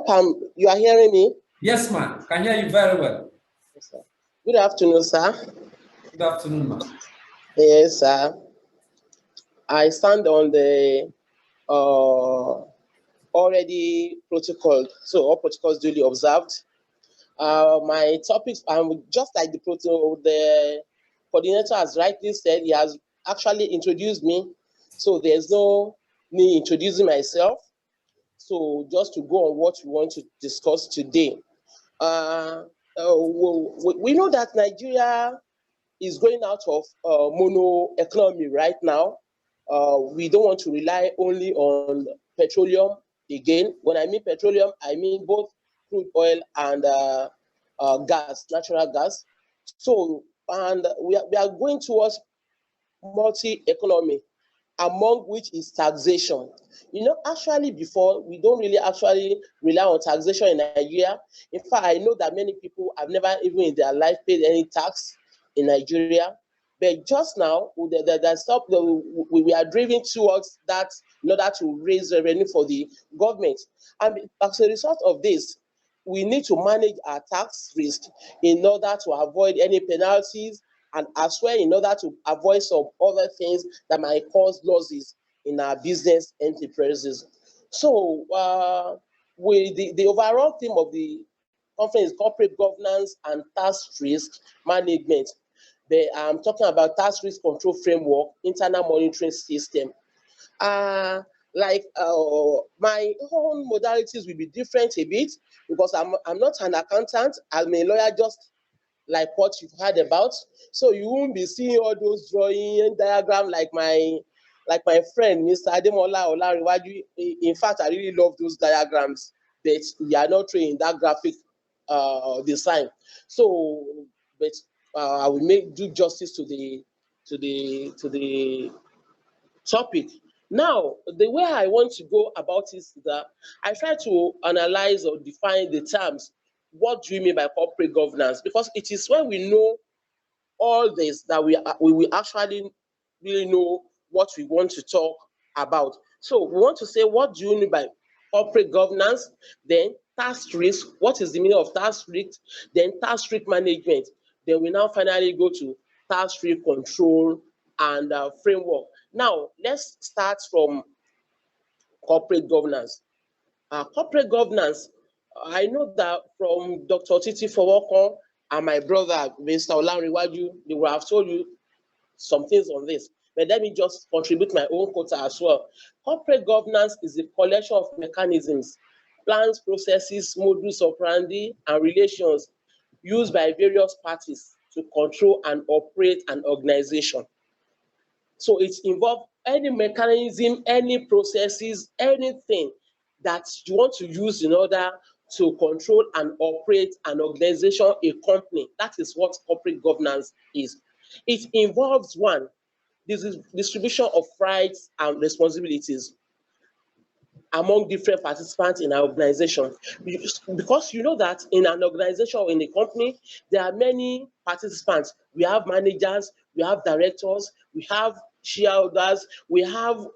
hope you are hearing me. Yes, ma'am. Can hear you very well. Yes, sir. Good afternoon, sir. Good afternoon, ma'am. Yes, sir. I stand on the already protocol, so all protocols duly observed. My topics, just like the coordinator has rightly said, he has actually introduced me, so there's no me introducing myself. So just to go on what we want to discuss today. We know that Nigeria is going out of mono economy right now. We don't want to rely only on petroleum again. When I mean petroleum, I mean both crude oil and gas, natural gas. So, and we are going towards multi-economy, among which is taxation. You know, actually before, we don't really actually rely on taxation in Nigeria. In fact, I know that many people have never even in their life paid any tax in Nigeria. But just now, we are driven towards that in order to raise revenue for the government. And as a result of this, we need to manage our tax risk in order to avoid any penalties, and as well in order to avoid some other things that might cause losses in our business enterprises. So the overall theme of the conference is corporate governance and tax risk management. I'm talking about tax risk control framework, internal monitoring system. My own modalities will be different a bit because I'm not an accountant. I'm a lawyer, just like what you've heard about. So you won't be seeing all those drawing diagram like my friend, Mr. Ademola Olariwaju. In fact, I really love those diagrams, but we are not trained in that graphic design. So, but I will do justice to the topic. Now, the way I want to go about is that I try to analyze or define the terms. What do you mean by corporate governance? Because it is when we know all this that we will actually really know what we want to talk about. So we want to say, what do you mean by corporate governance? Then tax risk. What is the meaning of tax risk? Then tax risk management. Then we now finally go to tax risk control and framework. Now, let's start from corporate governance. Corporate governance, I know that from Dr. Titi Fowokon and my brother, Mr. Olariwaju, they will have told you some things on this. But let me just contribute my own quota as well. Corporate governance is a collection of mechanisms, plans, processes, modus operandi, and relations used by various parties to control and operate an organization. So it involves any mechanism, any processes, anything that you want to use in order to control and operate an organization, a company. That is what corporate governance is. It involves one, this is distribution of rights and responsibilities among different participants in our organization. Because you know that in an organization or in a company, there are many participants. We have managers, we have directors, we have shareholders, we have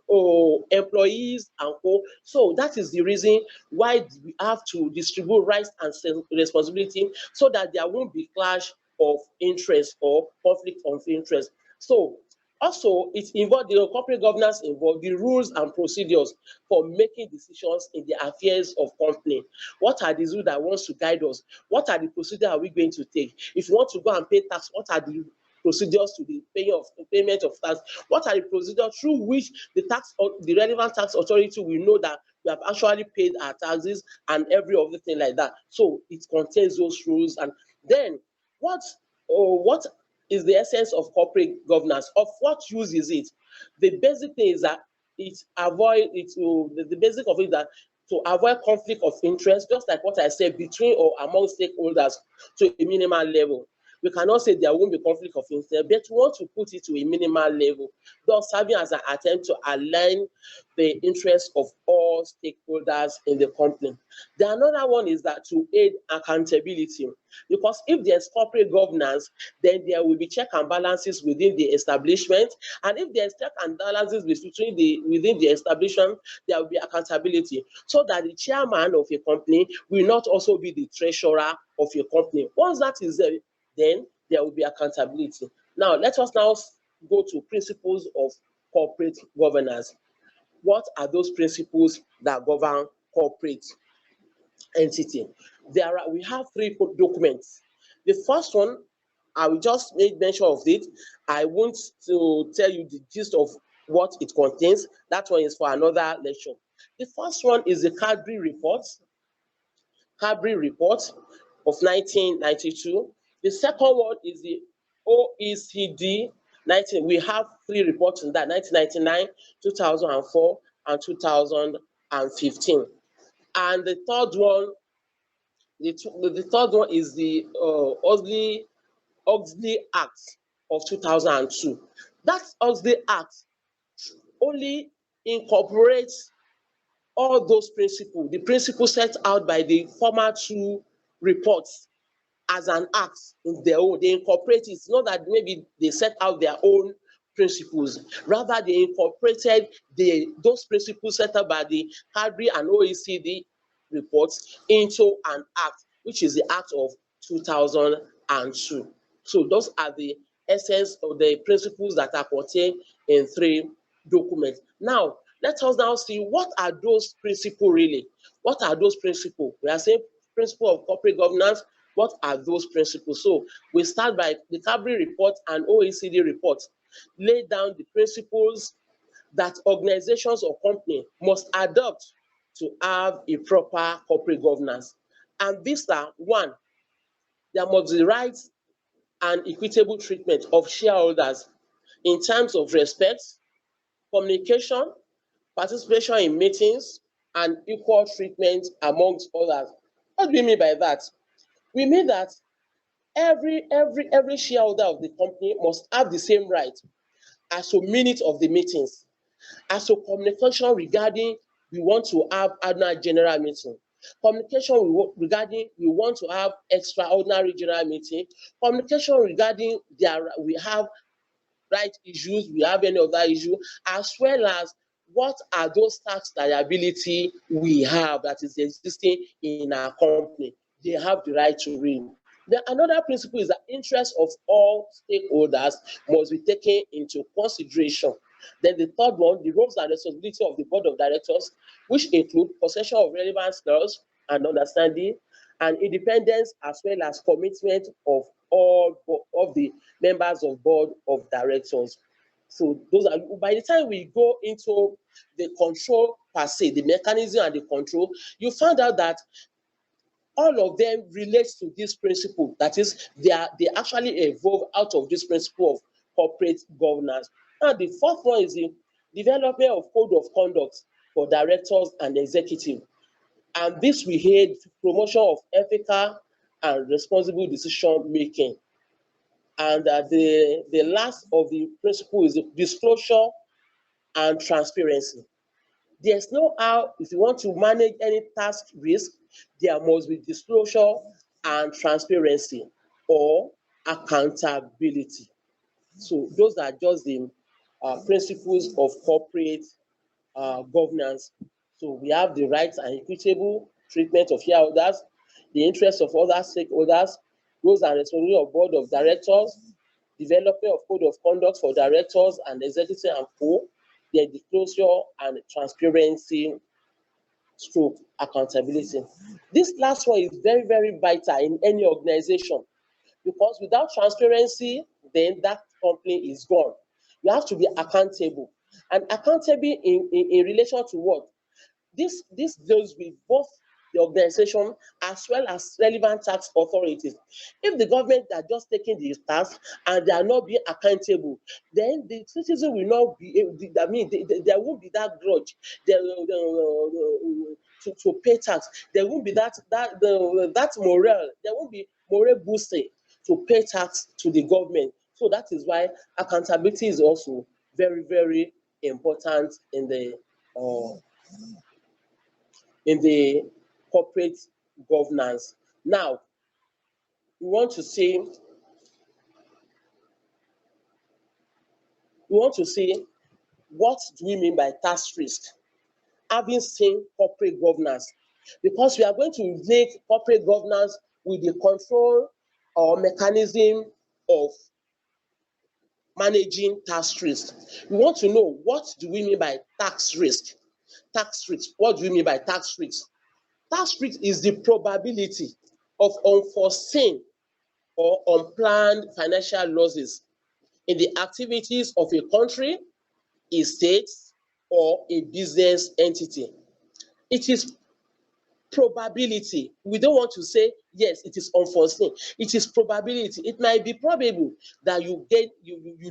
employees and co. So that is the reason why we have to distribute rights and responsibility so that there won't be clash of interest or conflict of interest. So also, the corporate governance involves the rules and procedures for making decisions in the affairs of company. What are the rules that wants to guide us? What are the procedures are we going to take? If you want to go and pay tax, what are the procedures to the payment of tax? What are the procedures through which the relevant tax authority will know that we have actually paid our taxes and every other thing like that? So it contains those rules. And then what is the essence of corporate governance? Of what use is it? The basic thing is that the basic of it that to avoid conflict of interest, just like what I said, between or among stakeholders to a minimal level. We cannot say there won't be conflict of interest, but we want to put it to a minimal level, thus serving as an attempt to align the interests of all stakeholders in the company. The another one is that to aid accountability, because if there's corporate governance, then there will be check and balances within the establishment, and if there's check and balances within the establishment, there will be accountability, so that the chairman of a company will not also be the treasurer of a company. Once that is there, then there will be accountability. Now, let us now go to principles of corporate governance. What are those principles that govern corporate entity? We have three documents. The first one, I will just make mention of it. I want to tell you the gist of what it contains. That one is for another lecture. The first one is the Cadbury report of 1992. The second one is the OECD 19. We have three reports in that: 1999, 2004, and 2015. And the third one, is the Oxley Act of 2002. That Oxley Act only incorporates all those principles, the principles set out by the former two reports, as an act in their own. They incorporate it. It's not that maybe they set out their own principles. Rather, they incorporated those principles set out by the Cadbury and OECD reports into an act, which is the Act of 2002. So those are the essence of the principles that are contained in three documents. Now, let us now see, what are those principles really? What are those principles? We are saying principle of corporate governance. What are those principles? So we start by the Cadbury report and OECD report lay down the principles that organizations or companies must adopt to have a proper corporate governance. And these are: one, there must be rights and equitable treatment of shareholders in terms of respect, communication, participation in meetings, and equal treatment amongst others. What do we mean by that? We mean that every shareholder of the company must have the same right as to minutes of the meetings, as to communication regarding we want to have annual general meeting, communication regarding we want to have extraordinary general meeting, communication regarding we have right issues, we have any other issue, as well as what are those tax liability we have that is existing in our company. They have the right to read. Then another principle is that interest of all stakeholders must be taken into consideration. Then the third one, the roles and responsibility of the board of directors, which include possession of relevant skills and understanding, and independence, as well as commitment of all of the members of board of directors. So those are, by the time we go into the control per se, the mechanism and the control, you find out that all of them relates to this principle. That is, they actually evolve out of this principle of corporate governance. And the fourth one is the development of code of conduct for directors and executive. And this will aid promotion of ethical and responsible decision making. And the last of the principle is the disclosure and transparency. There's no how, if you want to manage any tax risk, there must be disclosure and transparency or accountability. So those are just the principles of corporate governance. So we have the rights and equitable treatment of shareholders, the interests of other stakeholders, roles and responsibility of board of directors, development of code of conduct for directors and executive and co, their disclosure and transparency stroke accountability. This last one is very, very vital in any organization, because without transparency, then that company is gone. You have to be accountable. And accountable in relation to what? This deals with both the organization as well as relevant tax authorities. If the government are just taking the tax and they are not being accountable, then the citizen will not be, I mean, there won't be that grudge to pay tax. There won't be that morale. There won't be morale boosting to pay tax to the government. So that is why accountability is also very, very important uh, in the corporate governance. Now, we want to see what do we mean by tax risk, having seen corporate governance, because we are going to relate corporate governance with the control or mechanism of managing tax risk. We want to know, what do we mean by tax risk? Tax risk, what do we mean by tax risk? Tax risk is the probability of unforeseen or unplanned financial losses in the activities of a country, a state, or a business entity. It is probability. We don't want to say, yes, it is unforeseen. It is probability. It might be probable that you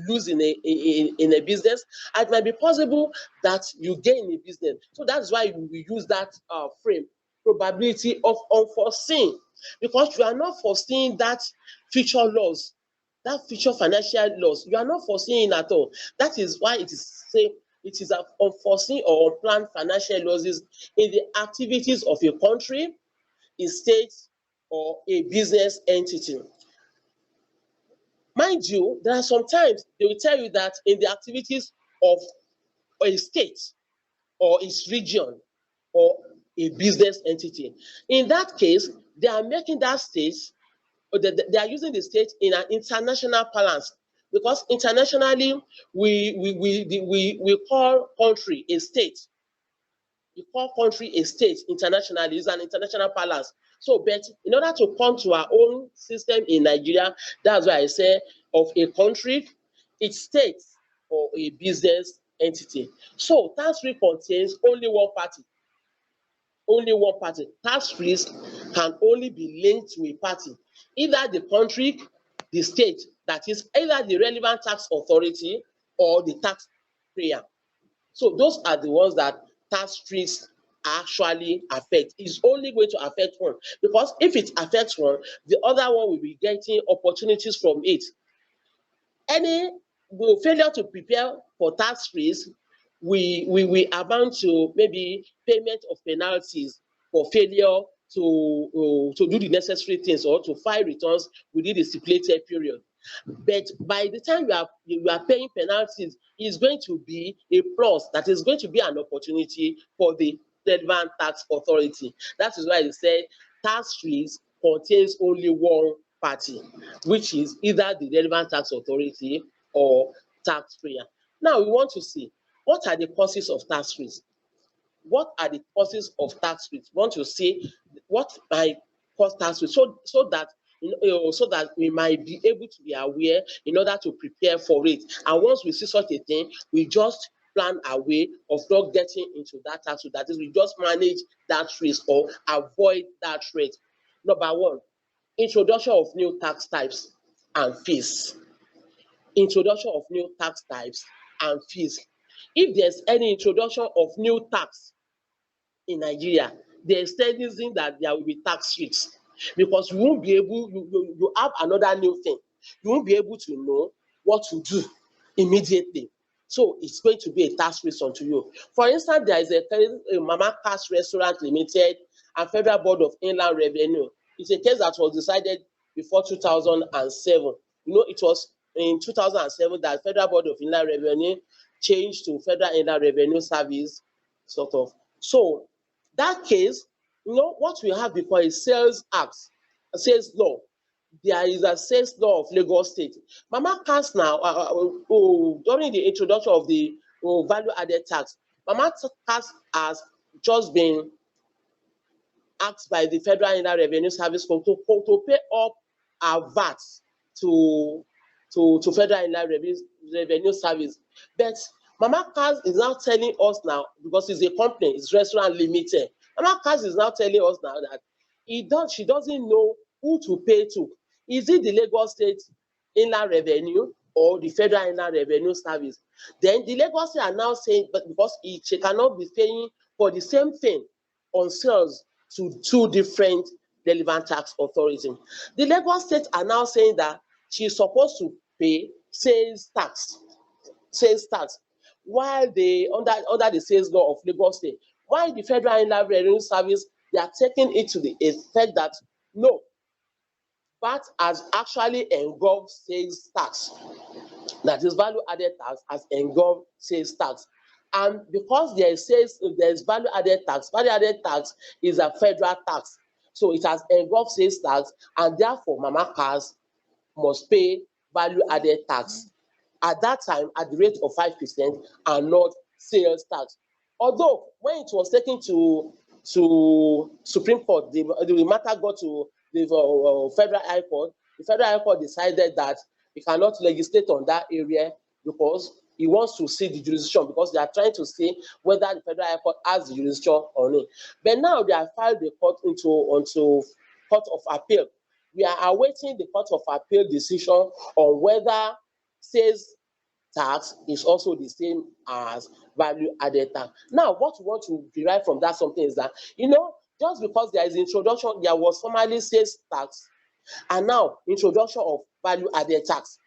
lose in a business. It might be possible that you gain in a business. So that's why we use that frame, probability of unforeseen, because you are not foreseeing that future loss, that future financial loss. You are not foreseeing at all. That is why it is saying it is unforeseen or unplanned financial losses in the activities of a country, a state, or a business entity. Mind you, there are sometimes they will tell you that in the activities of a state or its region or a business entity. In that case, they are making that state, or they are using the state in an international balance, because internationally we call country a state. We call country a state internationally. It's an international balance. So, but in order to come to our own system in Nigeria, that's why I say of a country, its state, or a business entity. So tax risk contains only one party. Only one party. Tax risk can only be linked to a party, either the country, the state, that is either the relevant tax authority or the taxpayer. So those are the ones that tax risk actually affect. It's only going to affect one, because if it affects one, the other one will be getting opportunities from it. Any failure to prepare for tax risk, we are bound to maybe payment of penalties for failure to do the necessary things or to file returns within the stipulated period. But by the time you are paying penalties, it's going to be a plus, that is going to be an opportunity for the relevant tax authority. That is why they say tax risk contains only one party, which is either the relevant tax authority or taxpayer. Now we want to see, what are the causes of tax risk? What are the causes of tax risk? We want to see what might cause tax risk, so that we might be able to be aware in order to prepare for it. And once we see such a thing, we just plan a way of not getting into that tax risk. That is, we just manage that risk or avoid that rate. Number one, introduction of new tax types and fees. Introduction of new tax types and fees. If there's any introduction of new tax in Nigeria, there's tendency that there will be tax risks, because you won't be able, you have another new thing. You won't be able to know what to do immediately. So it's going to be a tax risk onto you. For instance, there is a Mama Cash Restaurant Limited and Federal Board of Inland Revenue. It's a case that was decided before 2007. It was in 2007 that Federal Board of Inland Revenue changed to Federal Inland Revenue Service, sort of. So that case, what we have before is Sales Act, a sales law. There is a sales law of Lagos State. Mama Cash now, during the introduction of the value-added tax, Mama Cash has just been asked by the Federal Inland Revenue Service to pay up our VAT to Federal Inland Revenue Service. But Mama Cash is now telling us now, because it's a company, it's Restaurant Limited. Mama Cash is now telling us now that she doesn't know who to pay to. Is it the Lagos State Inland Revenue or the Federal Inland Revenue Service? Then the Lagos State are now saying, but because she cannot be paying for the same thing on sales to two different relevant tax authority. The Lagos State are now saying that she is supposed to pay sales tax, while under the sales law of Lagos State, while the Federal Inland Revenue Service, they are taking it to the effect that no, VAT has actually engulfed sales tax. That is value added tax has engulfed sales tax. And because there is value added tax is a federal tax. So it has engulfed sales tax, and therefore Mama Cars must pay value added tax at that time at the rate of 5% and not sales tax. Although when it was taken to Supreme Court, the matter got to the Federal High Court. The Federal High Court decided that he cannot legislate on that area because he wants to see the jurisdiction, because they are trying to see whether the Federal High Court has the jurisdiction on it. But now they have filed the court onto Court of Appeal. We are awaiting the Court of Appeal decision on whether sales tax is also the same as value added tax. Now, what we want to derive from that something is that, just because there is introduction, there was formerly sales tax, and now introduction of value added tax.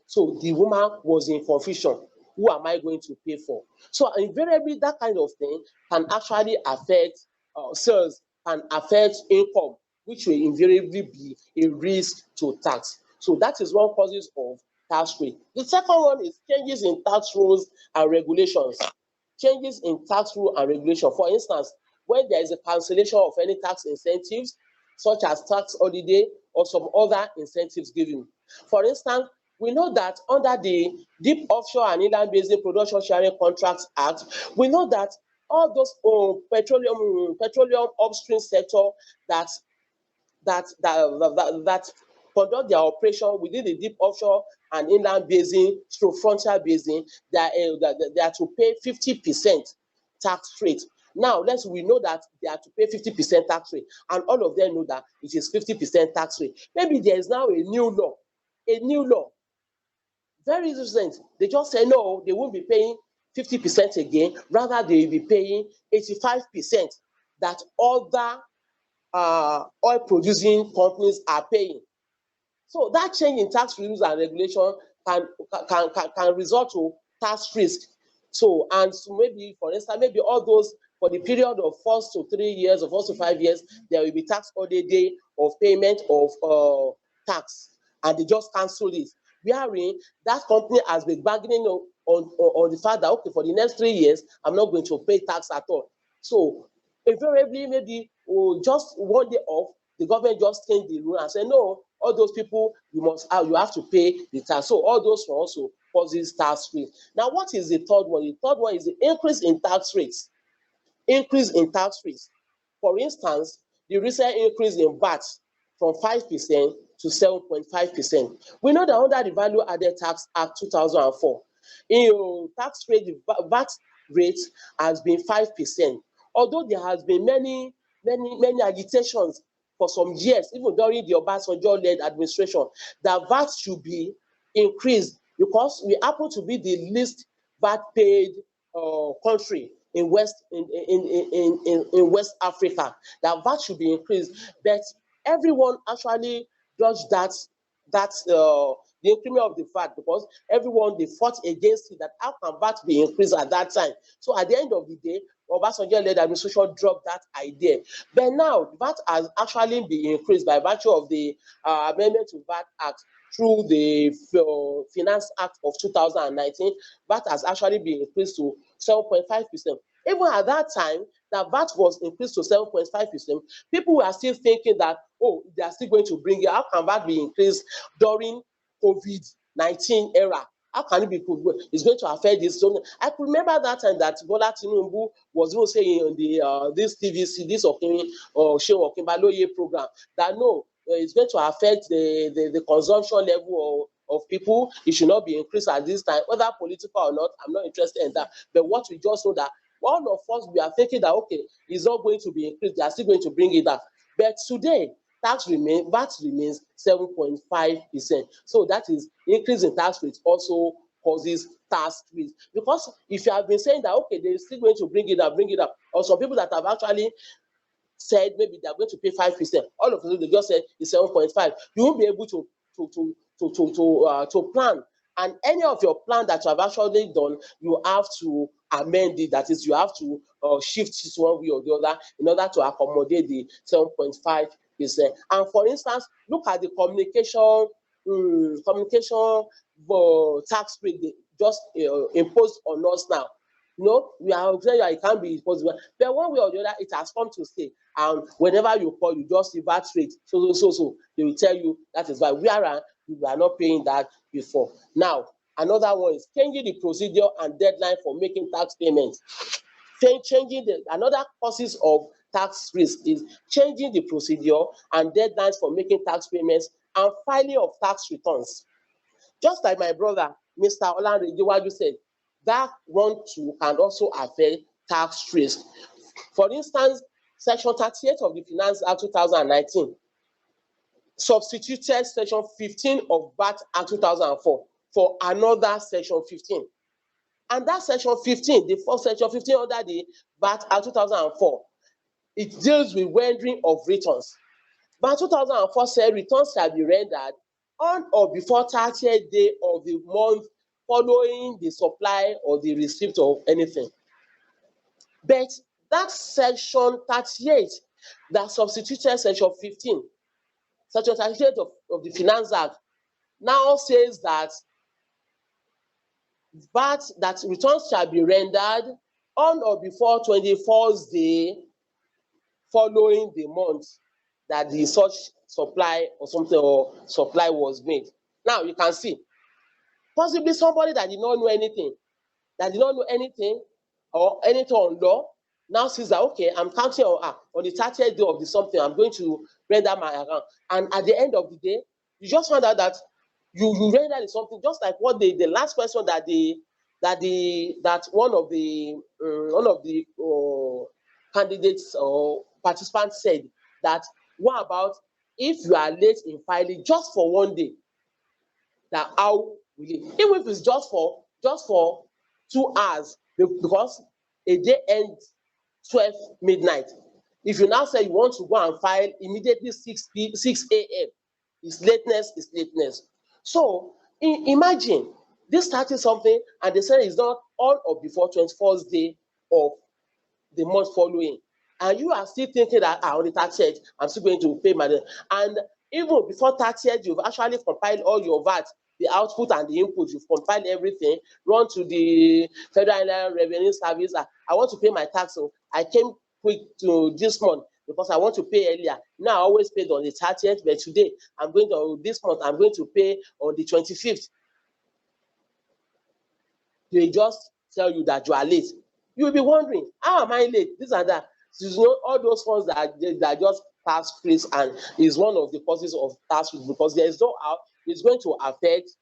So the woman was in confusion. Who am I going to pay for? So invariably, that kind of thing can actually affect sales, can affect income, which will invariably be a risk to tax. So that is one causes of tax rate. The second one is changes in tax rules and regulations. Changes in tax rule and regulation. For instance, when there is a cancellation of any tax incentives, such as tax holiday or some other incentives given. For instance, we know that under the Deep Offshore and Inland Basin Production Sharing Contracts Act, we know that all those petroleum upstream sector that conduct their operation within the deep offshore and inland basin through frontier basin, they are to pay 50% tax rate. Now, we know that they are to pay 50% tax rate, and all of them know that it is 50% tax rate. Maybe there is now a new law, very recent. They just say no, they won't be paying 50% again, rather they will be paying 85% that other oil producing companies are paying. So that change in tax rules and regulation can result to tax risk. So maybe, for instance, maybe all those for the period of 4 to 3 years or 4 to 5 years, there will be tax holiday of payment of tax, and they just cancel it. Wherein that company has been bargaining on the fact that, okay, for the next 3 years, I'm not going to pay tax at all. So invariably, maybe just 1 day off, the government just changed the rule and said, no, all those people, you have to pay the tax. So all those will also causes tax rate. Now, what is the third one? The third one is the increase in tax rates. Increase in tax rates. For instance, the recent increase in VAT from 5% to 7.5%. We know that under the Value Added Tax Act 2004, tax rate, the VAT rate has been 5%. Although there has been many agitations for some years, even during the Obasanjo-led administration, that VAT should be increased because we happen to be the least VAT paid country in West Africa. That VAT should be increased, but everyone actually judged the increment of the VAT, because everyone, they fought against it, that how can VAT be increased at that time. So at the end of the day, Obasanjo-led administration dropped that idea. But now VAT has actually been increased by virtue of the amendment to VAT Act through the Finance Act of 2019. VAT has actually been increased to 7.5%. Even at that time, that VAT was increased to 7.5%, people were still thinking that, oh, they are still going to bring it. How can VAT be increased during COVID-19 era? How can it be? It's going to affect this. So I could remember that time that Bola Tinubu was even saying on the this TVC, this Shehu Okinbaloye program, that no, it's going to affect the consumption level of people. It should not be increased at this time, whether political or not. I'm not interested in that. But what we just know that all of us, we are thinking that, okay, it's not going to be increased. They are still going to bring it up. But today, VAT remains 7.5%. So that is increase in tax rate also causes tax risk. Because if you have been saying that, okay, they're still going to bring it up, or some people that have actually said maybe they're going to pay 5%, all of a sudden they just said it's 7.5. You won't be able to plan. And any of your plan that you have actually done, you have to amend it. That is, you have to shift it one way or the other in order to accommodate the 7.5%. And for instance, look at the communication tax rate they just imposed on us now. We are saying it can't be impossible, but one way or the other, it has come to stay. And whenever you call, you just revert rate. So they will tell you that is why we are not paying that before. Now, another one is changing the procedure and deadline for making tax payments. Another causes of tax risk is changing the procedure and deadlines for making tax payments and filing of tax returns. Just like my brother, Mr. Olanrewaju said, that one too can also affect tax risk. For instance, Section 38 of the Finance Act 2019 substituted Section 15 of VAT Act 2004 for another Section 15. And that Section 15, the first Section 15 under the VAT Act 2004, it deals with rendering of returns. But 2004 said returns shall be rendered on or before 30th day of the month following the supply or the receipt of anything. But that Section 38 that substituted Section 15, Section 38 of the Finance Act, now says that returns shall be rendered on or before 21st day following the month that the such supply or something or supply was made. Now you can see, possibly somebody that did not know anything, or anything on law, now says that, okay, I'm counting on the 30th day of the something, I'm going to render my account. And at the end of the day, you just find out that you rendered something, just like what the last question that one of the candidates or participants said, that what about if you are late in filing just for one day? That how will it, even if it's just for 2 hours, because a day ends 12 midnight. If you now say you want to go and file immediately 6 a.m., it's lateness. So imagine this started something and they said it's not on or before 21st day of the month following, and you are still thinking that on the 30th I'm still going to pay my debt. And even before 30th, you've actually compiled all your VAT, the output and the input, you've compiled everything, run to the Federal Inland Revenue Service. I want to pay my tax, so I came quick to this month because I want to pay earlier. Now I always paid on the 30th, but today this month I'm going to pay on the 25th. They just tell you that you are late. You will be wondering, how am I late? This and that. All those funds that just tax risk, and is one of the causes of tax risk, because there is no how it's going to affect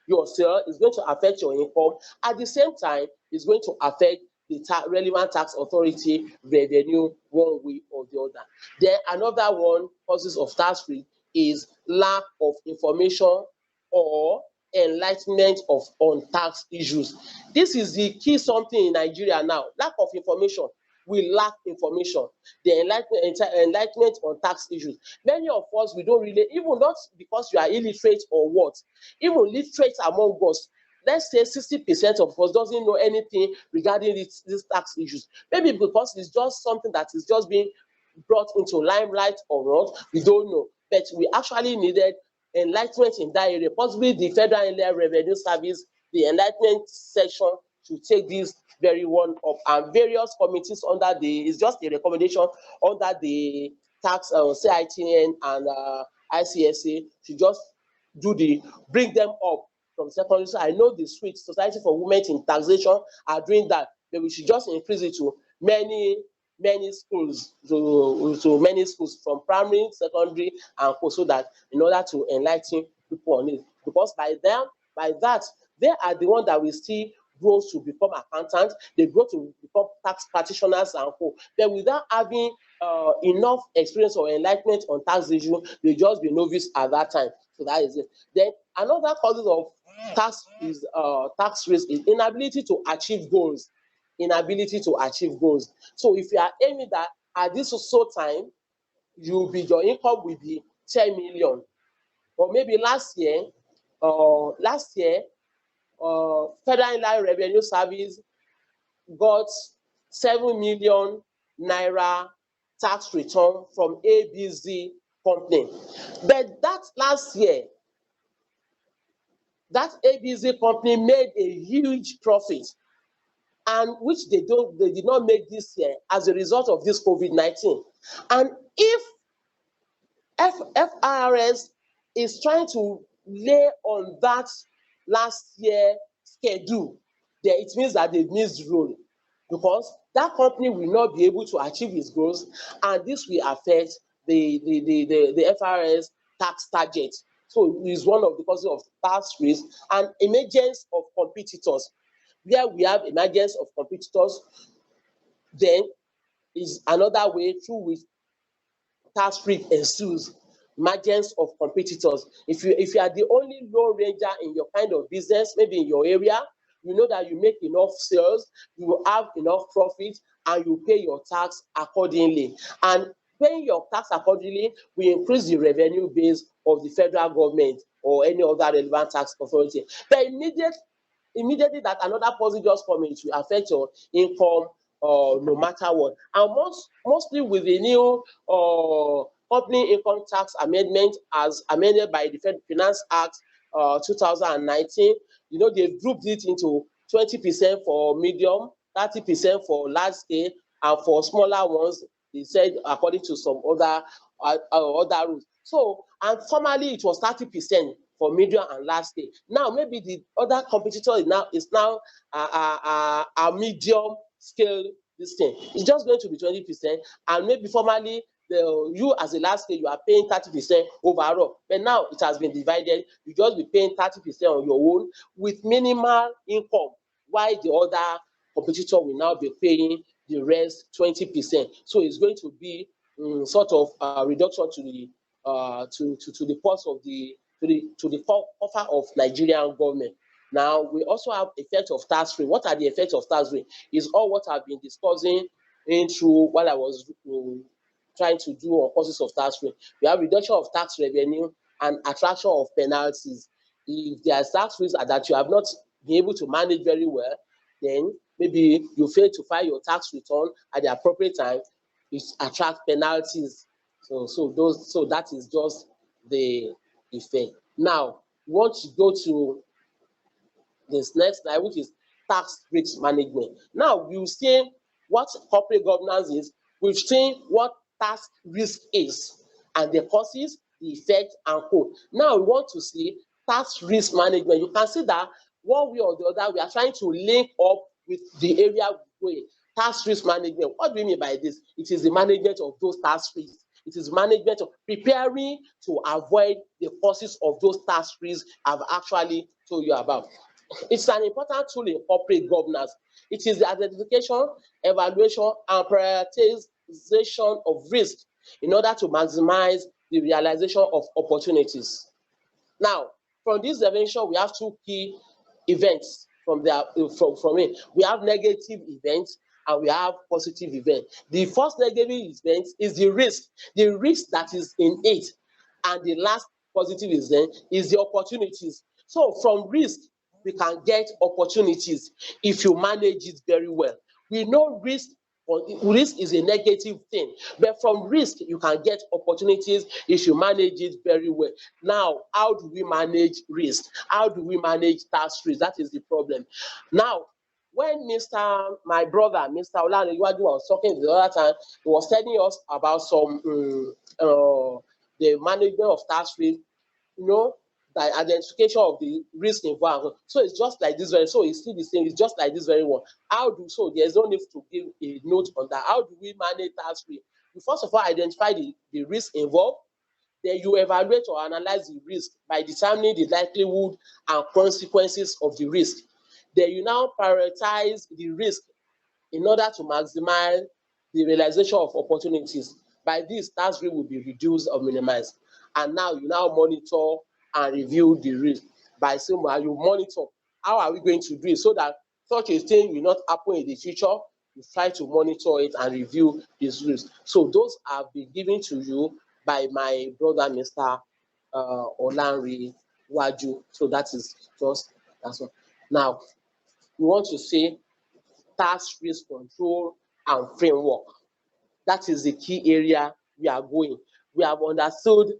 your sale, it's going to affect your income. At the same time, it's going to affect the relevant tax authority revenue one way or the other. Then another one causes of tax risk is lack of information or enlightenment on tax issues. This is the key something in Nigeria now. Lack of information. We lack information. The enlightenment on tax issues. Many of us, we don't really, even not because you are illiterate or what, even literate among us, let's say 60% of us doesn't know anything regarding these tax issues. Maybe because it's just something that is just being brought into limelight or not, we don't know. But we actually needed enlightenment in that area. Possibly the Federal Inland Revenue Service, the enlightenment section should take this very one up, and various committees under it's just a recommendation under the tax CITN and ICSA should just bring them up from secondary. So I know the Sweet Society for Women in Taxation are doing that, but we should just increase it to many schools, to many schools from primary, secondary, and so that in order to enlighten people on it. Because by that, they are the ones that will still grow to become accountants, they grow to become tax practitioners and co. But without having enough experience or enlightenment on tax issue, they just be novice at that time. So that is it. Then another cause of tax risk is inability to achieve goals inability to achieve goals. So if you are aiming that at this so time, your income will be 10 million. Or maybe last year, Federal Inland Revenue Service got 7 million naira tax return from ABC company. But that last year, that ABC company made a huge profit, and which they did not make this year as a result of this COVID-19. And if FRS is trying to lay on that last year schedule, then it means that they missed the role, because that company will not be able to achieve its goals, and this will affect the FRS tax target. So it is one of the causes of tax risk. And emergence of competitors, where we have emergence of competitors, then is another way through which tax risk ensues. Emergence of competitors. If you are the only low ranger in your kind of business, maybe in your area, you know that you make enough sales, you will have enough profit, and you pay your tax accordingly. And paying your tax accordingly will increase the revenue base of the federal government or any other relevant tax authority. But immediately that another policy just come in, it will affect your income no matter what. And mostly with the new company income tax amendment as amended by the Finance Act 2019, you know, they've grouped it into 20% for medium, 30% for large scale, and for smaller ones, they said according to some other rules. So, and formerly it was 30% for medium and large scale. Now maybe the other competitor is now a medium scale this thing. It's just going to be 20%, and maybe formerly you as a large scale, you are paying 30% overall, but now it has been divided. You just be paying 30% on your own with minimal income, while the other competitor will now be paying the rest 20%. So it's going to be sort of a reduction to the cost of the offer of Nigerian government. Now we also have effect of tax rate. What are the effects of tax rate? Is all what I've been discussing through while I was trying to do on causes of tax rate. We have reduction of tax revenue and attraction of penalties. If there are tax rates that you have not been able to manage very well, then maybe you fail to file your tax return at the appropriate time, it attracts penalties. So that is just the effect. Now, we want to go to this next slide, which is tax risk management. Now, we've seen what corporate governance is. We've seen what tax risk is, and the causes, the effect, and co. Now, we want to see tax risk management. You can see that one way or the other, we are trying to link up with the area we're going. Tax risk management. What do we mean by this? It is the management of those tax risks. It is management of preparing to avoid the causes of those tax risks I've actually told you about. It's an important tool in corporate governance. It is the identification, evaluation, and prioritization of risk in order to maximize the realization of opportunities. Now, from this definition, we have two key events from it. We have negative events and we have positive events. The first negative event is the risk that is in it, and the last positive event is the opportunities. So from risk, we can get opportunities if you manage it very well. We know risk is a negative thing, but from risk you can get opportunities if you manage it very well. Now, how do we manage risk? How do we manage tax risk? That is the problem. Now, when my brother, Mr. Olaniwaju, was talking the other time, he was telling us about some the management of tax risk, you know, the identification of the risk involved. So it's just like this very, so it's still the same, it's just like this very one. So there's no need to give a note on that. How do we manage tax risk? You first of all identify the risk involved, then you evaluate or analyze the risk by determining the likelihood and consequences of the risk. Then you now prioritize the risk in order to maximize the realization of opportunities. By this, tax risk will be reduced or minimized. And now you monitor and review the risk. By saying, you monitor, how are we going to do it so that such a thing will not happen in the future, you try to monitor it and review these rules. So those have been given to you by my brother, Mr. Olanri Waju. So that's all. Now, we want to say tax risk control and framework. That is the key area we are going. We have understood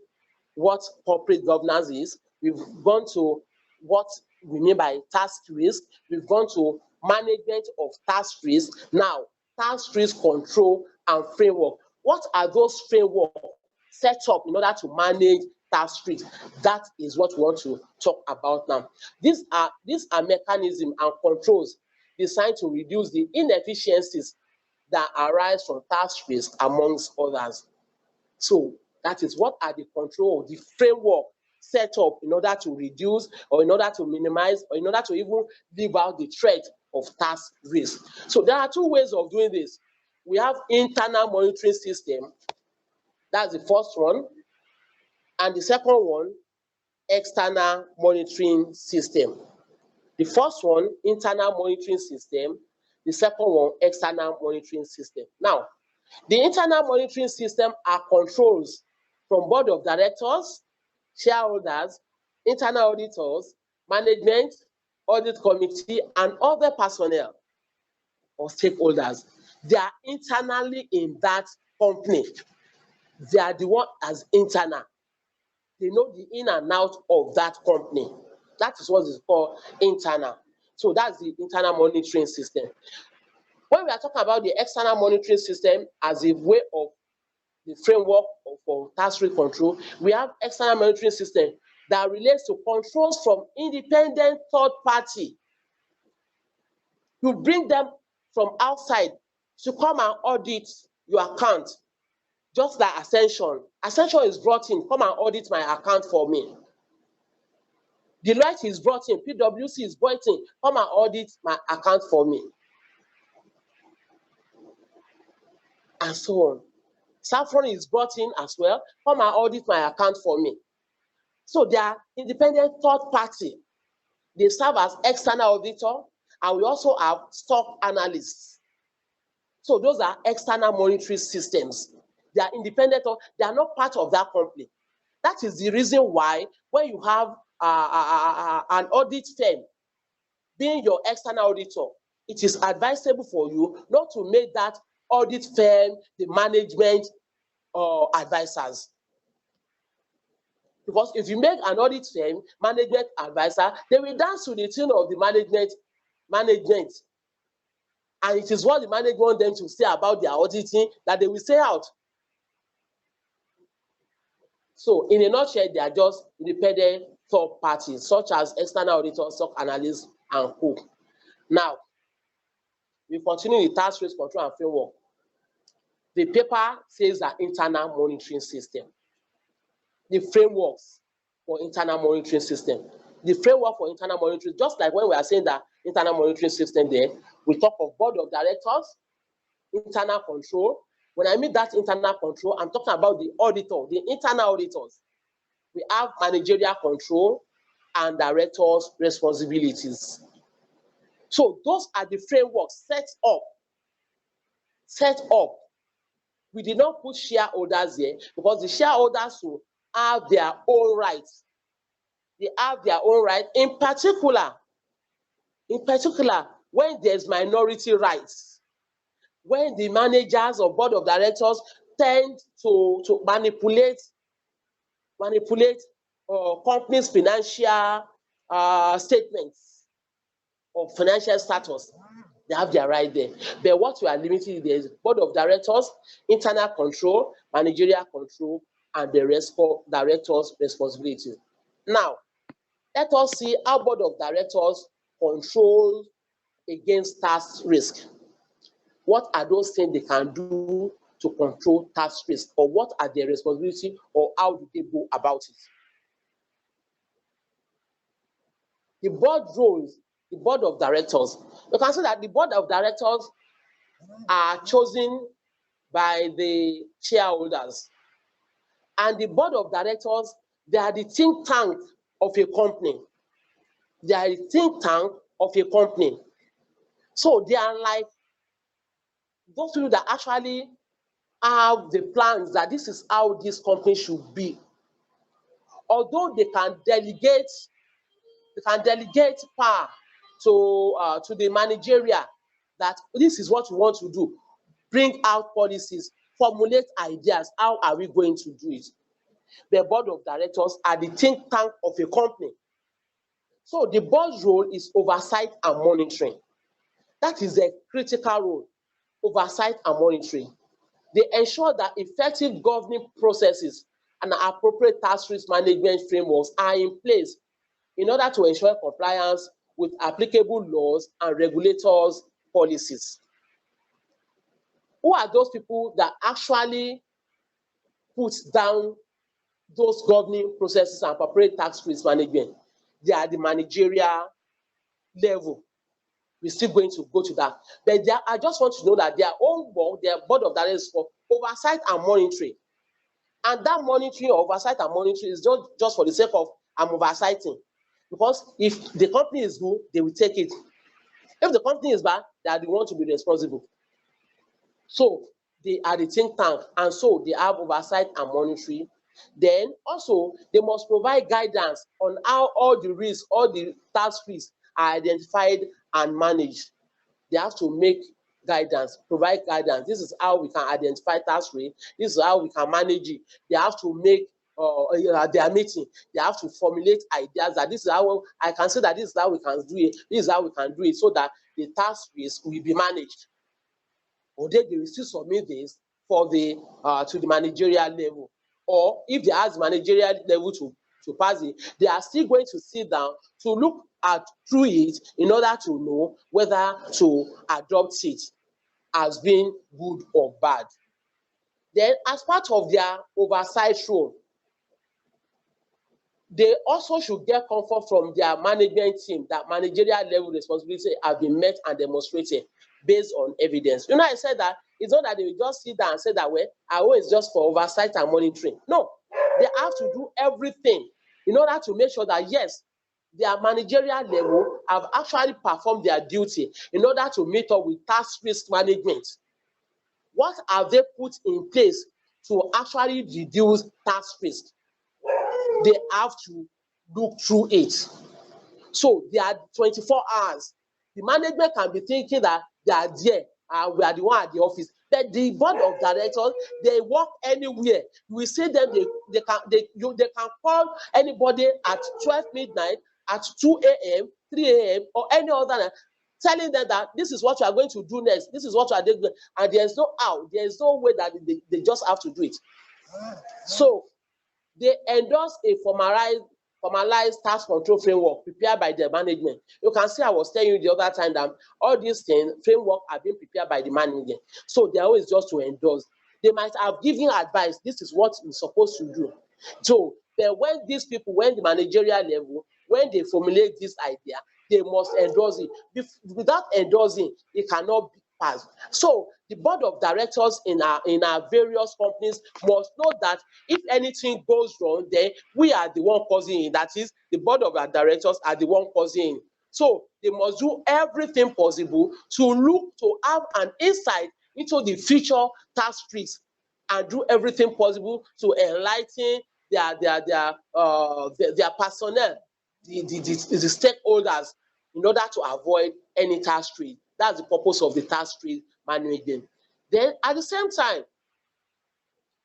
what corporate governance is. We've gone to what we mean by tax risk. We've gone to management of tax risk. Now, tax risk control and framework. What are those frameworks set up in order to manage tax risk? That is what we want to talk about now. These are mechanisms and controls designed to reduce the inefficiencies that arise from tax risk, amongst others. So that is what are the control, the framework set up in order to reduce or in order to minimize or in order to even leave out the threat of tax risk. So there are two ways of doing this. We have internal monitoring system, that's the first one, and the second one, external monitoring system. The first one, internal monitoring system. The second one, external monitoring system. Now, the internal monitoring system are controls from board of directors, shareholders, internal auditors, management, audit committee, and other personnel or stakeholders. They are internally in that company. They are the one as internal. They know the in and out of that company. That is what is called internal. So that's the internal monitoring system. When we are talking about the external monitoring system as a way of the framework for tax risk control, we have external monitoring system that relates to controls from independent third party. You bring them from outside to come and audit your account, just like Ascension. Ascension is brought in, come and audit my account for me. Deloitte is brought in, PwC is brought in, come and audit my account for me. And so on. Saffron is brought in as well, come and audit my account for me. So they are independent third party. They serve as external auditor, and we also have stock analysts. So those are external monitoring systems. They are independent, they are not part of that company. That is the reason why when you have an audit firm being your external auditor, it is advisable for you not to make that audit firm the management advisors. Because if you make an audit firm management advisor, they will dance to the tune of the management. And it is what the management want them to say about their auditing that they will say out. So in a nutshell, they are just independent third parties, such as external auditors, stock analysts, and co. Now, we continue the tax risk control and framework. The paper says that internal monitoring system. The frameworks for internal monitoring system. The framework for internal monitoring, just like when we are saying that internal monitoring system there, we talk of board of directors, internal control. When I mean that internal control, I'm talking about the auditor, the internal auditors. We have managerial control and directors' responsibilities. So those are the frameworks set up. We did not put shareholders here because the shareholders will have their own rights. They have their own right, in particular, when there's minority rights, when the managers or board of directors tend to manipulate companies' financial statements or financial status. They have their right there. But what we are limiting there is board of directors, internal control, managerial control, and the rest for directors' responsibility. Now, let us see how board of directors control against tax risk. What are those things they can do to control tax risk, or what are their responsibility, or how do they go about it? The board roles, the board of directors. You can see that the board of directors are chosen by the shareholders. And the board of directors, they are the think tank of a company. They are the think tank of a company. So they are like those people that actually have the plans that this is how this company should be. Although they can delegate power to the managerial that this is what we want to do, bring out policies, formulate ideas, how are we going to do it? The board of directors are the think tank of a company. So the board's role is oversight and monitoring. That is a critical role, oversight and monitoring. They ensure that effective governing processes and appropriate tax risk management frameworks are in place in order to ensure compliance with applicable laws and regulators' policies. Who are those people that actually put down those governing processes and appropriate tax risk management? They are the managerial level. We're still going to go to that. But I just want to know that their own board, their board of directors, for oversight and monitoring. And that monitoring, oversight and monitoring is just for the sake of I'm oversighting. Because if the company is good, they will take it. If the company is bad, they are the ones to be responsible. So they are the think tank, and so they have oversight and monitoring. Then also they must provide guidance on how all the risks, all the tax risks are identified and managed. They have to make guidance, provide guidance. This is how we can identify tax rate. This is how we can manage it. They have to make their meeting. They have to formulate ideas that this is how I can say that this is how we can do it. This is how we can do it so that the tax risk will be managed. Or they will still submit this for the to the managerial level. Or if they ask the managerial level to pass it, they are still going to sit down to look at through it in order to know whether to adopt it as being good or bad. Then as part of their oversight role, they also should get comfort from their management team that managerial level responsibility have been met and demonstrated based on evidence. You know, I said that it's not that they will just sit down and say that, well, our own is just for oversight and monitoring. No, they have to do everything in order to make sure that, yes, their managerial level have actually performed their duty in order to meet up with tax risk management. What have they put in place to actually reduce tax risk? They have to look through it. So they are 24 hours. The management can be thinking that they are there and we are the one at the office. But the board of directors, they work anywhere. You will see them, they can call anybody at 12 midnight, at 2 a.m., 3 a.m., or any other night, telling them that this is what you are going to do next, this is what you are doing, and there's no how, there's no way that they just have to do it. So they endorse a formalized tax control framework prepared by the management. You can see I was telling you the other time that all these things, framework are being prepared by the management. So they're always just to endorse. They might have given advice, this is what you're supposed to do. So then when these people, when the managerial level, when they formulate this idea, they must endorse it. Without endorsing, it cannot be passed. So the board of directors in our various companies must know that if anything goes wrong, then we are the one causing it. That is, the board of our directors are the one causing it. So they must do everything possible to have an insight into the future tax risks and do everything possible to enlighten their personnel, the stakeholders, in order to avoid any tax risk. That's the purpose of the tax risk management. Then at the same time,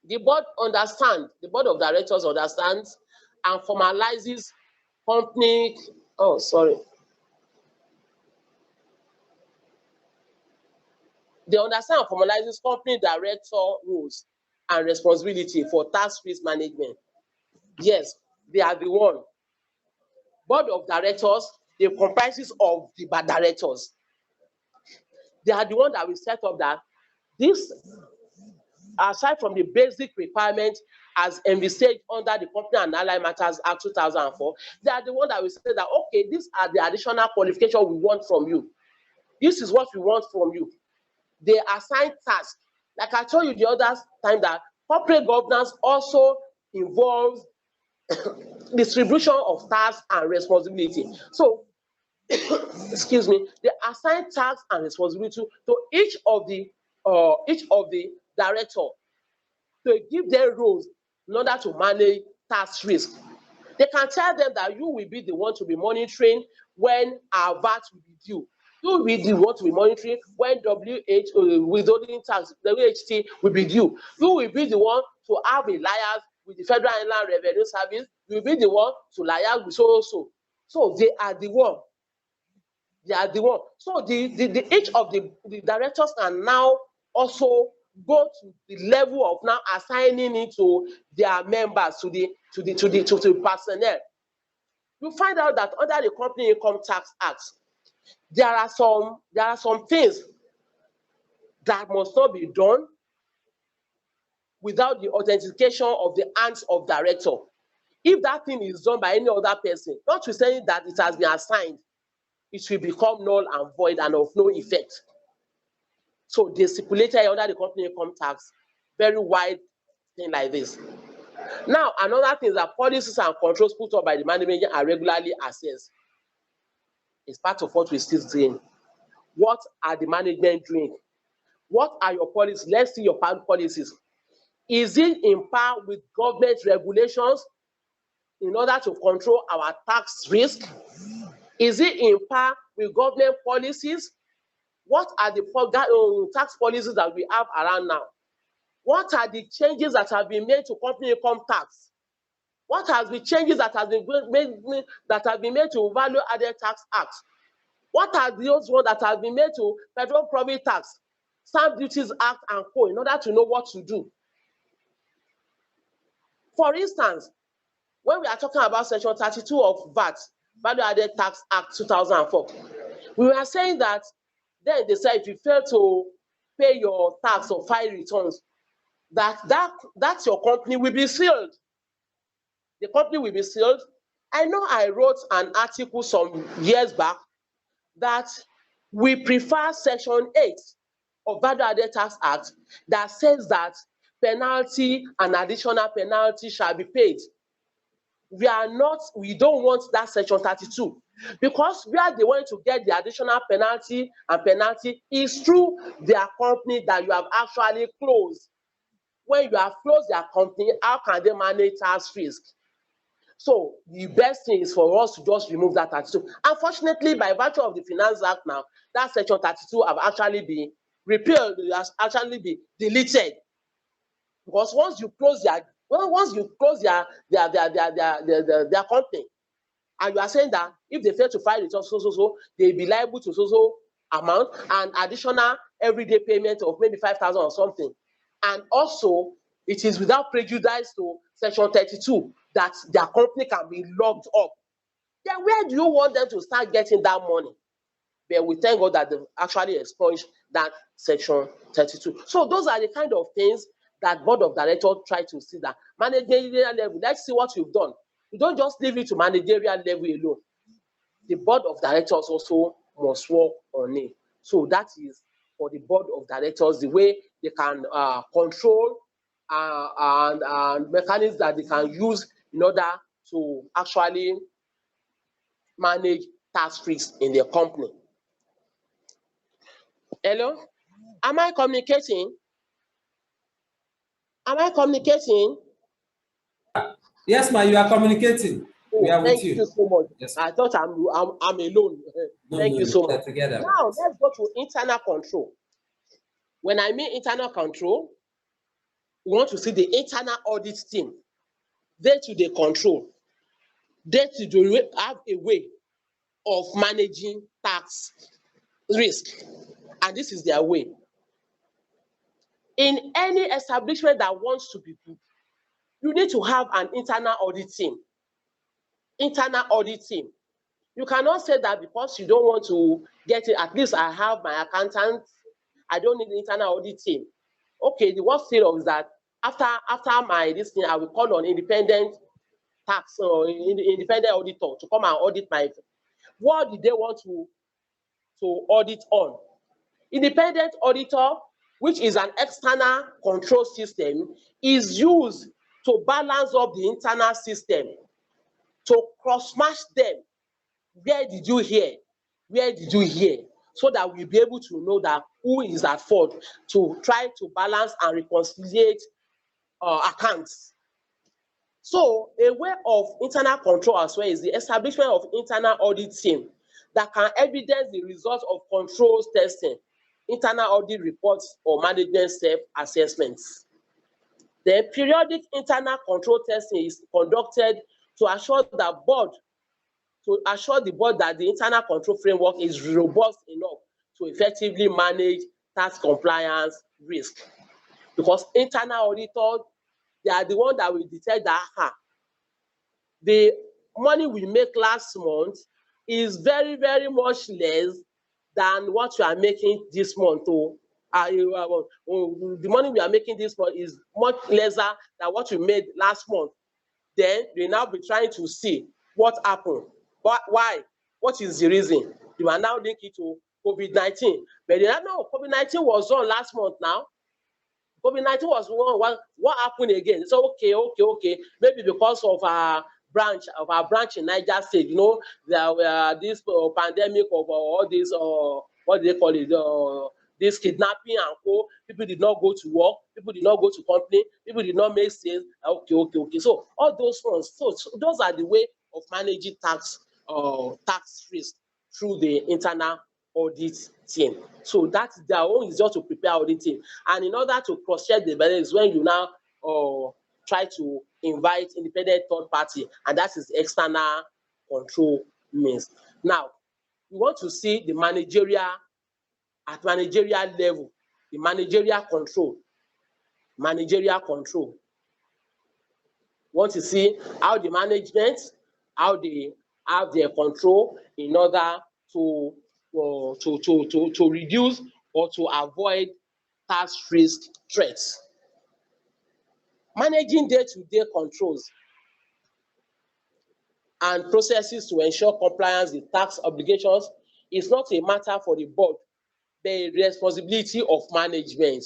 the board of directors understands and formalizes company, they understand and formalizes company director roles and responsibility for tax risk management. Yes, they are the one. Board of directors, they comprises of the directors. They are the one that will set up that this, aside from the basic requirement as envisaged under the Company and Allied Matters Act 2004, they are the one that will say that, okay, these are the additional qualifications we want from you. This is what we want from you. They assign tasks. Like I told you the other time, that corporate governance also involves distribution of tasks and responsibility. So excuse me, they assign tasks and responsibility to each of the director to give them roles in order to manage tax risk. They can tell them that you will be the one to be monitoring when our VAT will be due. You will be the one to be monitoring when withholding tax, WHT will be due. You will be the one to have a liaise with the Federal Inland Revenue Service. You will be the one to liaise with so. So they are the one. They are the one. So each of the directors can now also go to the level of now assigning it to their members, to the personnel. You find out that under the Company Income Tax Act, there are some things that must not be done without the authentication of the hands of director. If that thing is done by any other person, notwithstanding that it has been assigned, it will become null and void and of no effect. So they stipulated under the Company Income Tax, very wide thing like this. Now, another thing is that policies and controls put up by the management are regularly assessed. It's part of what we're still saying. What are the management doing? What are your policies? Let's see your policies. Is it in par with government regulations in order to control our tax risk? Is it in par with government policies? What are the tax policies that we have around now? What are the changes that have been made to company income tax? What has been changes that have been made to Value Added Tax Act? What are those ones that have been made to Federal Property Tax, Stamp Duties Act, and co. in order to know what to do? For instance, when we are talking about Section 32 of VAT, Value Added Tax Act 2004, we were saying that then they said if you fail to pay your tax or file returns, that your company will be sealed. The company will be sealed. I know I wrote an article some years back that we prefer Section 8 of Value Added Tax Act that says that penalty and additional penalty shall be paid. We don't want that Section 32 because where they want to get the additional penalty is through their company that you have actually closed. When you have closed their company, how can they manage tax risk? So the best thing is for us to just remove that 32. Unfortunately, by virtue of the Finance Act now, that Section 32 have actually been repealed, it has actually been deleted. Because once you close their company, and you are saying that if they fail to file returns they'll be liable to so amount and additional everyday payment of maybe 5,000 or something. And also, it is without prejudice to Section 32 that their company can be locked up. Then where do you want them to start getting that money? But we thank God that they've actually expunged that Section 32. So those are the kind of things that Board of Directors try to see that managerial level. Let's see what you've done. You don't just leave it to managerial level alone. The Board of Directors also must work on it. So that is for the Board of Directors, the way they can control and mechanisms that they can use in order to actually manage tax risks in their company. Hello? Am I communicating? Am I communicating? Yes, ma, you are communicating. We are with you. Thank you so much. Yes. I thought I'm alone. Thank you so much. Together. Now let's go to internal control. When I mean internal control, we want to see the internal audit team. They to the control. They to have a way of managing tax risk, and this is their way. In any establishment that wants to be good, you need to have an internal audit team. Internal audit team. You cannot say that because you don't want to get it, at least I have my accountant, I don't need an internal audit team. Okay, the worst thing is that after my this thing, I will call on independent tax or independent auditor to come and audit my. What did they want to audit on? Independent auditor, which is an external control system, is used to balance up the internal system, to cross-match them. Where did you hear? Where did you hear? So that we'll be able to know that who is at fault, to try to balance and reconciliate accounts. So a way of internal control as well is the establishment of internal audit team that can evidence the results of controls testing, internal audit reports, or management self-assessments. Then periodic internal control testing is conducted to assure the board that the internal control framework is robust enough to effectively manage tax compliance risk. Because internal auditors, they are the one that will detect that the money we make last month is very, very much less than what you are making this month. The money we are making this month is much lesser than what you made last month. Then they now be trying to see what happened, why, what is the reason. You are now linking to COVID-19, but they know COVID-19 was on last month now. COVID-19 was one. What happened again? So okay. Maybe because of our branch in Niger State, there were this pandemic of all this what do they call it? This kidnapping and co. People did not go to work. People did not go to company. People did not make sales. Okay. So all those ones. So those are the way of managing tax risk through the internal audit team. So that's their own is just to prepare audit team. And in order to cross-check the evidence, when you now try to invite independent third party, and that is external control means. Now, we want to see the managerial level, the managerial control. We want to see how the management, how they have their control in order to reduce or to avoid tax risk threats. Managing day-to-day controls and processes to ensure compliance with tax obligations is not a matter for the board, but a responsibility of management.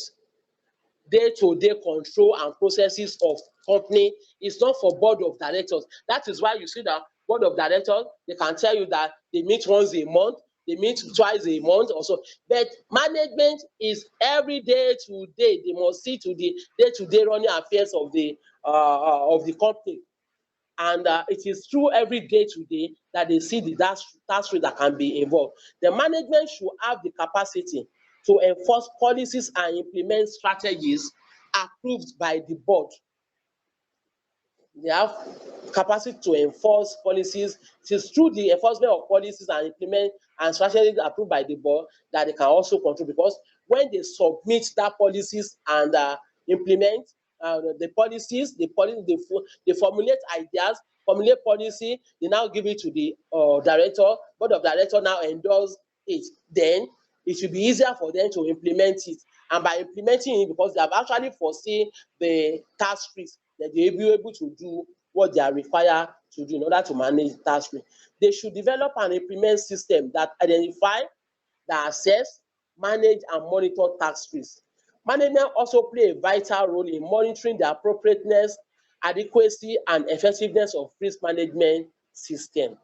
Day-to-day control and processes of company is not for board of directors. That is why you see that board of directors, they can tell you that they meet once a month, they meet twice a month or so. But management is every day to day. They must see to the day-to-day running affairs of the company. And it is through every day to day that they see the tax rate that can be involved. The management should have the capacity to enforce policies and implement strategies approved by the board. They have capacity to enforce policies. It is through the enforcement of policies and implement and strategies approved by the board that they can also control. Because when they submit that policies and implement the policies, they formulate ideas, formulate policy, they now give it to the director. Board of director now endorse it. Then it should be easier for them to implement it. And by implementing it, because they have actually foreseen the tax risk, that they will be able to do what they are required to do in order to manage tax risk. They should develop and implement system that identify, that assess, manage, and monitor tax risk. Management also play a vital role in monitoring the appropriateness, adequacy, and effectiveness of risk management system.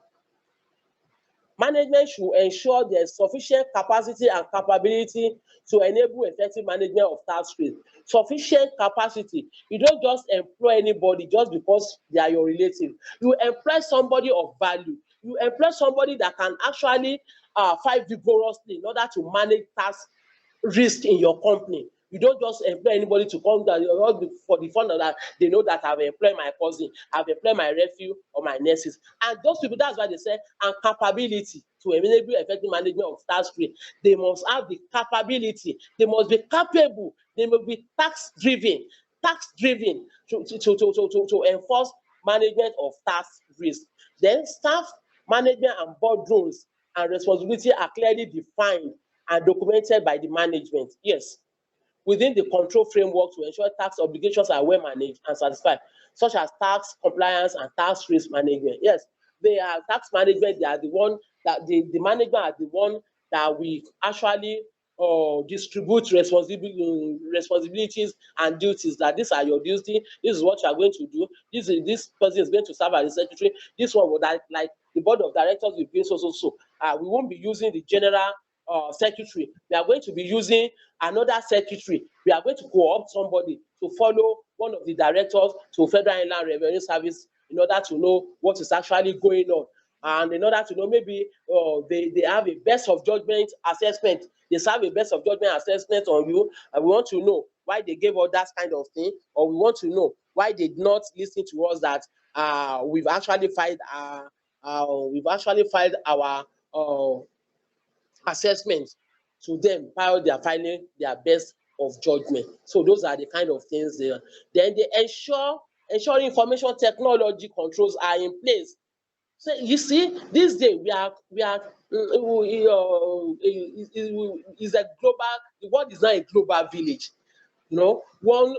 Management should ensure there is sufficient capacity and capability to enable effective management of tax risk. Sufficient capacity. You don't just employ anybody just because they are your relative. You employ somebody of value. You employ somebody that can actually fight vigorously in order to manage tax risk in your company. You don't just employ anybody to come down for the fun of that. They know that I've employed my cousin, I've employed my nephew or my nieces. And those people, that's why they say, and capability to enable effective management of tax risk. They must have the capability. They must be capable. They must be tax-driven to enforce management of tax risk. Then staff management and board roles and responsibility are clearly defined and documented by the management. Yes, within the control framework to ensure tax obligations are well managed and satisfied, such as tax compliance and tax risk management. Yes, they are tax management. They are the one that the management are the one that we actually distribute responsibilities and duties, that these are your duties, this is what you are going to do, this person is going to serve as the secretary, this one will, like the board of directors will be so. We won't be using the general secretary. We are going to be using another secretary. We are going to co-opt somebody to follow one of the directors to Federal Inland Revenue Service in order to know what is actually going on. And in order to know, maybe they have a best of judgment assessment. They serve a best of judgment assessment on you, and we want to know why they gave us that kind of thing, or we want to know why they did not listen to us, that we've actually filed our assessment to them while they are filing their best of judgment. So those are the kind of things there. Then they ensure information technology controls are in place. So you see, this day we are is a global. The world is not a global village. You know, one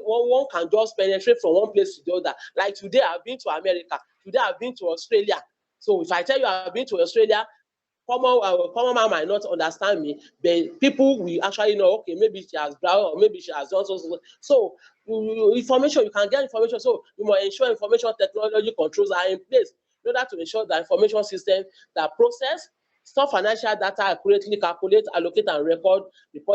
can just penetrate from one place to the other. Like today, I've been to America. Today, I've been to Australia. So if I tell you I've been to Australia, common man might not understand me, but people will actually know, okay, maybe she has browsed, or maybe she has done so. Information, you can get information. So you must ensure information technology controls are in place in order to ensure that information systems that process, store financial data accurately, calculate, allocate, and report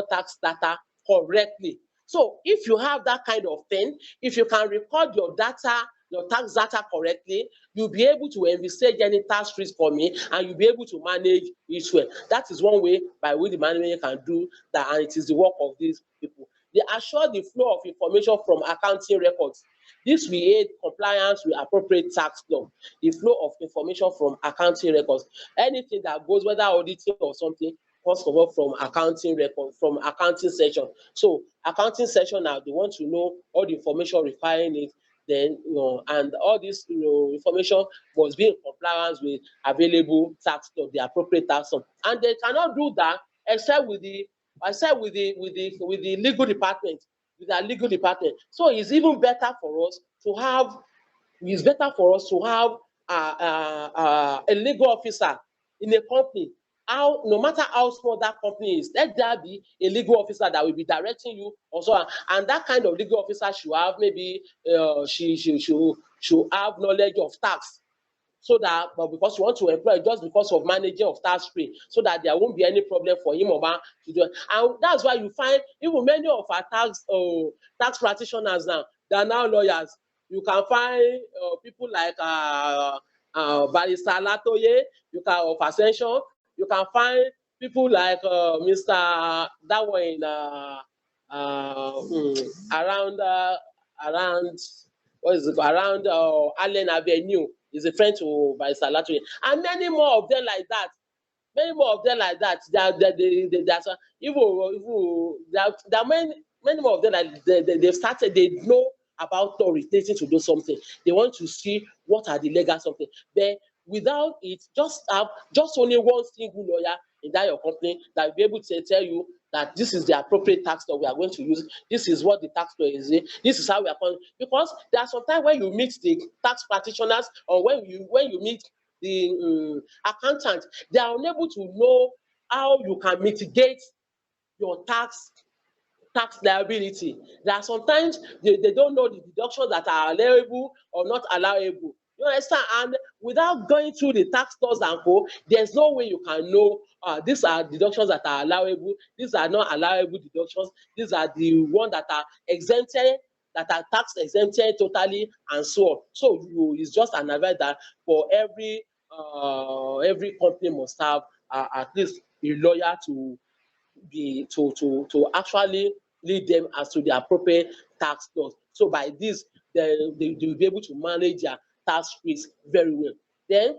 tax data correctly. So if you have that kind of thing, if you can record your data, your tax data correctly, you'll be able to envisage any tax risk for me, and you'll be able to manage it well. That is one way by which the management can do that, and it is the work of these people. They assure the flow of information from accounting records. This will aid compliance with appropriate tax law. The flow of information from accounting records. Anything that goes, whether auditing or something, comes from accounting record, from accounting section. So accounting section now, they want to know all the information requiring it. Then, and all this, information must be in compliance with available tax law, the appropriate tax law. And they cannot do that except with the legal department, with our legal department. So it's even better for us to have, a legal officer in a company. No matter how small that company is, let there be a legal officer that will be directing you also, and that kind of legal officer should have, maybe she should have knowledge of tax, so that, but because you want to employ just because of managing of tax free, so that there won't be any problem for him or her to do it. And that's why you find even many of our tax practitioners now, they are now lawyers. You can find people like Barrister Latoye, you can, of Ascension. You can find people like Mr. that one in around what is it, around Allen Avenue, is a friend to Barrister Latoye, and many more of them like that. Many more of them like that. There are many more of them like they've started. They know about authoritating to do something. They want to see what are the legal something. But without it, just only one single lawyer in that your company that will be able to tell you that this is the appropriate tax law we are going to use. This is what the tax law is. This is how we are going. Because there are sometimes when you meet the tax practitioners, or when you meet the accountant, they are unable to know how you can mitigate your tax liability. There are sometimes they don't know the deductions that are allowable or not allowable. You understand? And without going through the tax laws and co, there's no way you can know these are deductions that are allowable, these are not allowable deductions, these are the ones that are exempted, that are tax exempted totally, and so on. So it's just an advice that for every company must have at least a lawyer to actually lead them as to the appropriate tax laws. So by this, they will be able to manage their tax risk very well. Then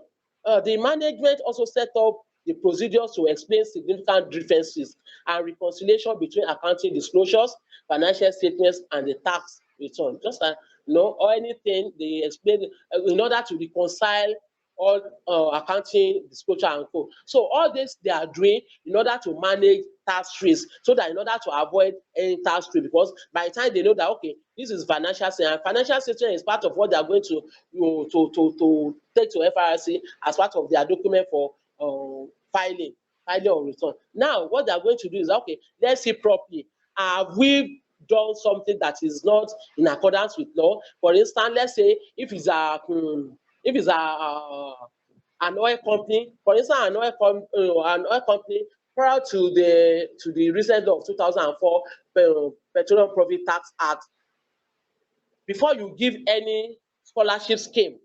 the management also set up the procedures to explain significant differences and reconciliation between accounting disclosures, financial statements, and the tax return. Just or anything they explain in order to reconcile all accounting disclosure and co. So all this they are doing in order to manage tax risk, so that in order to avoid any tax risk, because by the time they know that, okay, this is financial statement, and financial statement is part of what they are going to take to FRC as part of their document for filing. filing of return. Now, what they are going to do is, okay, let's see properly. Have we done something that is not in accordance with law? For instance, let's say if it's an oil company, for instance, an oil company prior to the recent law of 2004 Petroleum Profit Tax Act, before you give any scholarship scheme,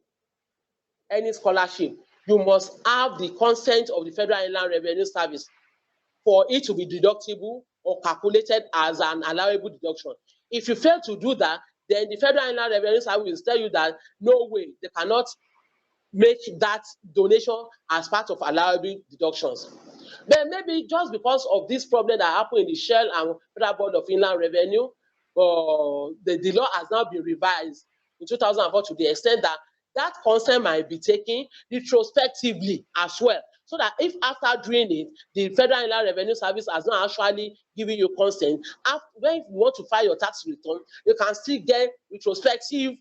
any scholarship, you must have the consent of the Federal Inland Revenue Service for it to be deductible or calculated as an allowable deduction. If you fail to do that, then the Federal Inland Revenue Service will tell you that no way, they cannot make that donation as part of allowable deductions. Then maybe just because of this problem that happened in the Shell and Federal Board of Inland Revenue, the law has now been revised in 2004 to the extent that that consent might be taken retrospectively as well. So that if after doing it, the Federal Inland Revenue Service has not actually given you consent, when you want to file your tax return, you can still get retrospective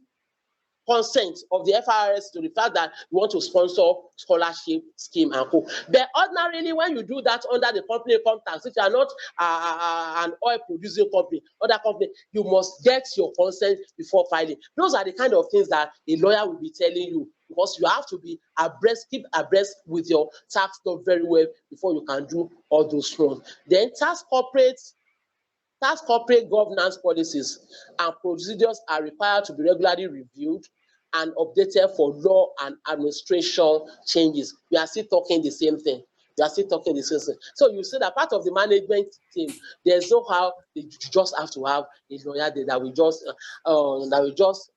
consent of the FRS to the fact that you want to sponsor scholarship scheme and co. But ordinarily, when you do that under the company income tax, if you are not an oil producing company, other company, you must get your consent before filing. Those are the kind of things that a lawyer will be telling you, because you have to be abreast, keep abreast with your tax law very well before you can do all those things. Then tax corporate governance policies and procedures are required to be regularly reviewed and updated for law and administration changes. We are still talking the same thing. So you see that part of the management team, there's no how you just have to have a lawyer that will just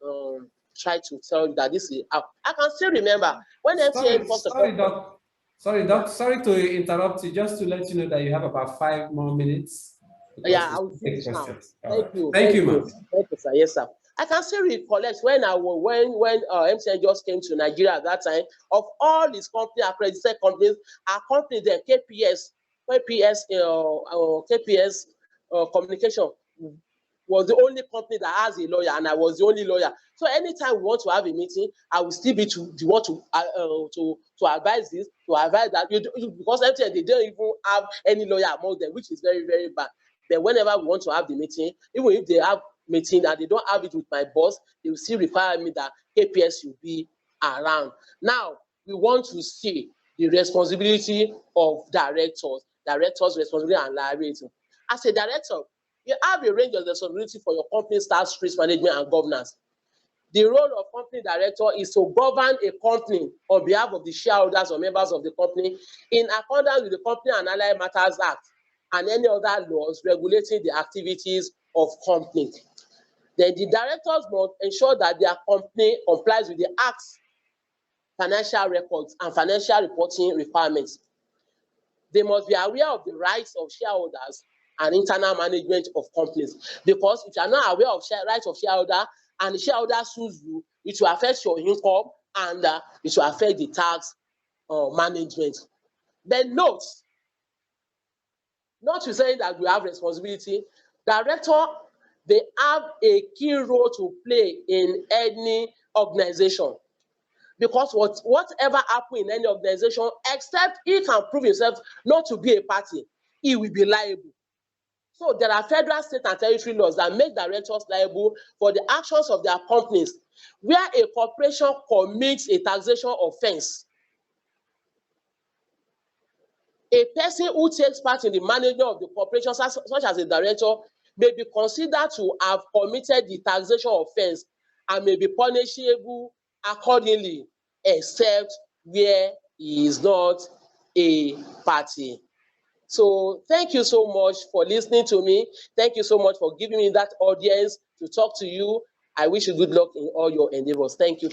try to tell you that this is out. I can still remember when MTN sorry to interrupt you, just to let you know that you have about 5 more minutes. Yeah, I will finish now. Thank you, sir. Yes, sir. I can still recollect when MTN just came to Nigeria at that time. Of all these company accredited companies, our company then KPS Communication was the only company that has a lawyer, and I was the only lawyer. So anytime we want to have a meeting, I will still be the one to advise this, to advise that. Because MTN, they don't even have any lawyer among them, which is very, very bad. But whenever we want to have the meeting, even if they have meeting and they don't have it with my boss, they will still require me that KPS will be around. Now, we want to see the responsibility of directors' responsibility and liability. As a director, you have a range of responsibility for your company's tax, risk management, and governance. The role of company director is to govern a company on behalf of the shareholders or members of the company in accordance with the Company and Allied Matters Act and any other laws regulating the activities of company. Then the directors must ensure that their company complies with the Act's financial records and financial reporting requirements. They must be aware of the rights of shareholders and internal management of companies. Because if you are not aware of rights of shareholder and the shareholder sues you, it will affect your income and it will affect the tax management. Then note, not to say that we have responsibility, director, they have a key role to play in any organization. Because whatever happens in any organization, except he can prove himself not to be a party, he will be liable. So there are federal, state, and territory laws that make directors liable for the actions of their companies. Where a corporation commits a taxation offense, a person who takes part in the management of the corporation, such as a director, may be considered to have committed the taxation offense and may be punishable accordingly, except where he is not a party. So thank you so much for listening to me. Thank you so much for giving me that audience to talk to you. I wish you good luck in all your endeavors. Thank you.